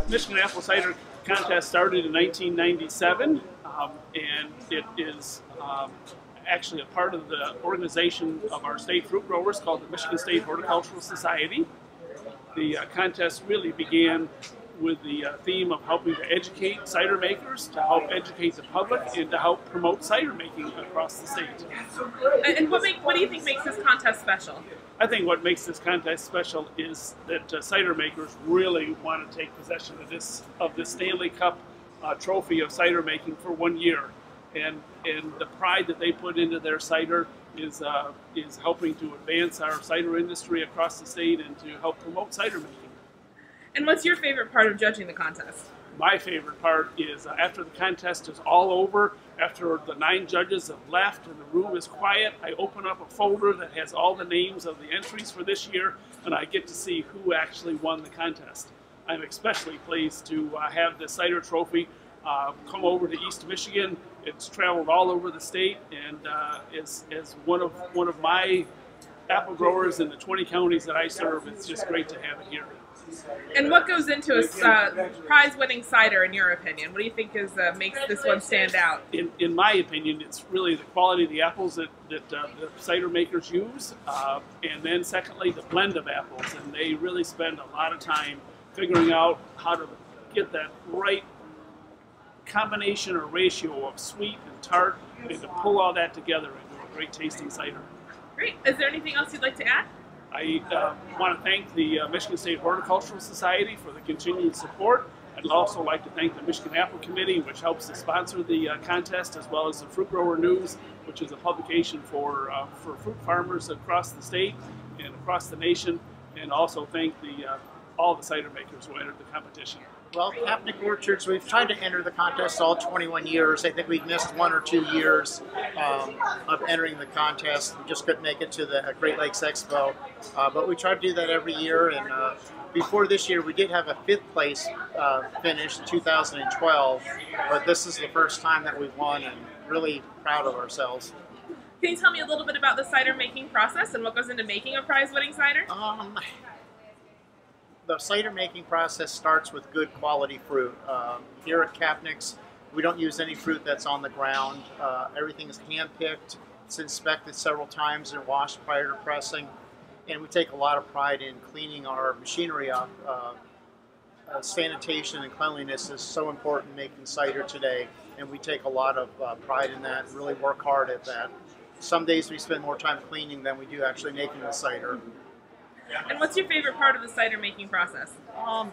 Michigan Apple Cider Contest started in 1997, and it is actually a part of the organization of our state fruit growers called the Michigan State Horticultural Society. The contest really began with the theme of helping to educate cider makers, to help educate the public, and to help promote cider making across the state. And what do you think makes this contest special? I think what makes this contest special is that cider makers really want to take possession of this Stanley Cup trophy of cider making for 1 year, and the pride that they put into their cider is helping to advance our cider industry across the state and to help promote cider making. And what's your favorite part of judging the contest? My favorite part is after the contest is all over, after the 9 judges have left and the room is quiet, I open up a folder that has all the names of the entries for this year, and I get to see who actually won the contest. I'm especially pleased to have the cider trophy come over to East Michigan. It's traveled all over the state, and as one of my apple growers in the 20 counties that I serve, it's just great to have it here. And what goes into a prize-winning cider, in your opinion? What do you think makes this one stand out? In my opinion, it's really the quality of the apples that the cider makers use, and then secondly, the blend of apples. And they really spend a lot of time figuring out how to get that right combination or ratio of sweet and tart, and to pull all that together into a great tasting cider. Great. Is there anything else you'd like to add? I want to thank the Michigan State Horticultural Society for the continued support. I'd also like to thank the Michigan Apple Committee, which helps to sponsor the contest, as well as the Fruit Grower News, which is a publication for fruit farmers across the state and across the nation, and also thank all the cider makers who entered the competition. Well, Kapnick Orchards, we've tried to enter the contest all 21 years. I think we've missed 1 or 2 years of entering the contest. We just couldn't make it to the Great Lakes Expo. But we try to do that every year. And before this year, we did have a 5th place finish in 2012. But this is the first time that we've won, and really proud of ourselves. Can you tell me a little bit about the cider making process and what goes into making a prize-winning cider? The cider making process starts with good quality fruit. Here at Kapnick's, we don't use any fruit that's on the ground. Everything is hand-picked. It's inspected several times and washed prior to pressing. And we take a lot of pride in cleaning our machinery up. Sanitation and cleanliness is so important in making cider today, and we take a lot of pride in that and really work hard at that. Some days we spend more time cleaning than we do actually making the cider. And what's your favorite part of the cider making process?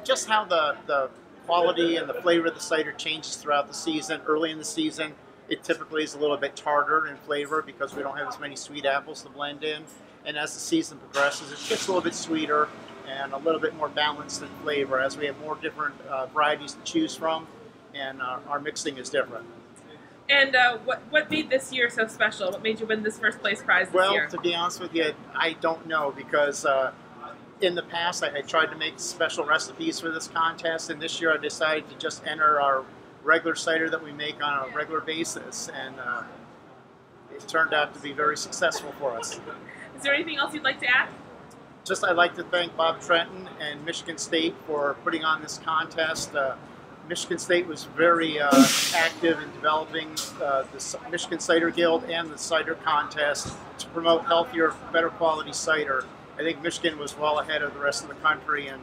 Just how the quality and the flavor of the cider changes throughout the season. Early in the season, it typically is a little bit tartar in flavor because we don't have as many sweet apples to blend in. And as the season progresses, it gets a little bit sweeter and a little bit more balanced in flavor as we have more different varieties to choose from, and our mixing is different. And what made this year so special? What made you win this first place prize this year? Well, to be honest with you, I don't know, because in the past I tried to make special recipes for this contest, and this year I decided to just enter our regular cider that we make on a regular basis, and it turned out to be very successful for us. Is there anything else you'd like to add? Just I'd like to thank Bob Trenton and Michigan State for putting on this contest. Michigan State was very active in developing the Michigan Cider Guild and the cider contest to promote healthier, better quality cider. I think Michigan was well ahead of the rest of the country in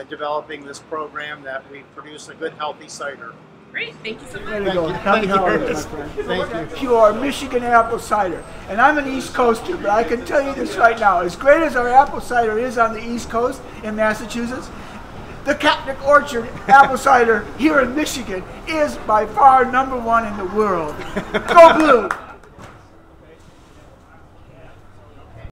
developing this program that we produce a good, healthy cider. Great, thank you so much. There you go. Happy holidays, my friend. Thank you. Pure Michigan apple cider. And I'm an East Coaster, but I can tell you this right now. As great as our apple cider is on the East Coast in Massachusetts, the Kapnick Orchard apple cider here in Michigan is by far #1 in the world. Go Blue!